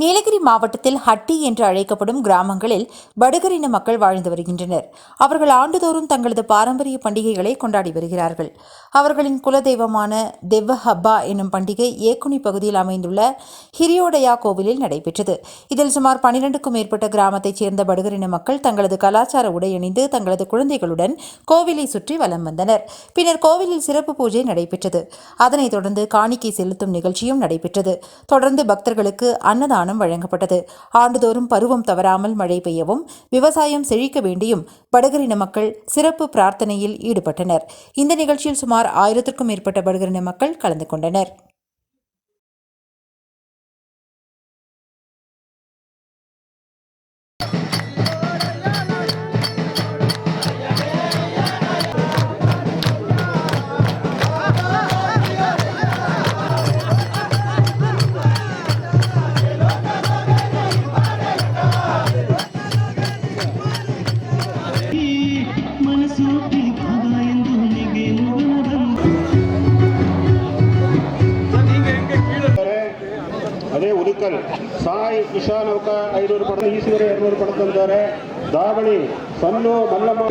நீலகிரி மாவட்டத்தில் ஹட்டி என்று அழைக்கப்படும் கிராமங்களில் படுகர் இன மக்கள் வாழ்ந்து வருகின்றனர். அவர்கள் ஆண்டுதோறும் தங்களது பாரம்பரிய பண்டிகைகளை கொண்டாடி வருகிறார்கள். அவர்களின் குலதெய்வமான தெவ்வ ஹப்பா என்னும் பண்டிகை ஏக்குனி பகுதியில் அமைந்துள்ள ஹிரியோடயா கோவிலில் நடைபெற்றது. இதில் சுமார் 12க்கும் மேற்பட்ட கிராமத்தைச் சேர்ந்த படுகர் இன மக்கள் தங்களது கலாச்சார உடை அணிந்து தங்களது குழந்தைகளுடன் கோவிலை சுற்றி வலம் வந்தனர். பின்னர் கோவிலில் சிறப்பு பூஜை நடைபெற்றது. அதனைத் தொடர்ந்து காணிக்கை செலுத்தும் நிகழ்ச்சியும் நடைபெற்றது. தொடர்ந்து பக்தர்களுக்கு அன்னதானம் வழங்கப்பட்டது. ஆண்டுதோறும் பருவம் தவறாமல் மழை பெய்யவும் விவசாயம் செழிக்க வேண்டியும் படுகர் இன மக்கள் சிறப்பு பிரார்த்தனையில் ஈடுபட்டனர். இந்த நிகழ்ச்சியில் சுமார் 1000க்கும் மேற்பட்ட படுகர் இன மக்கள் கலந்து கொண்டனர். ಅದೇ ಉದುಕಲ್ ಸಾಯಿ ಇಶಾನವಕ 500 ಪಡ ಈಶ್ವರ 200 ಪಡ ತಂದಾರೆ. ದಾವಣಿ ಸನ್ನು ಮಲ್ಲಮ್ಮ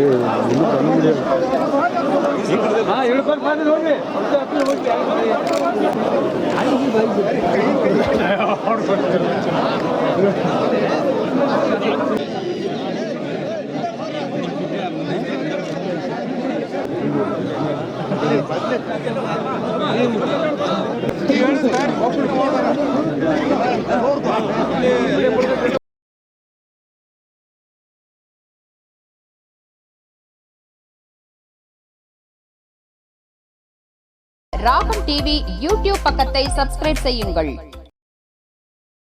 ராகம் டிவி யூடியூப் பக்கத்தை சப்ஸ்கிரைப் செய்யுங்கள்.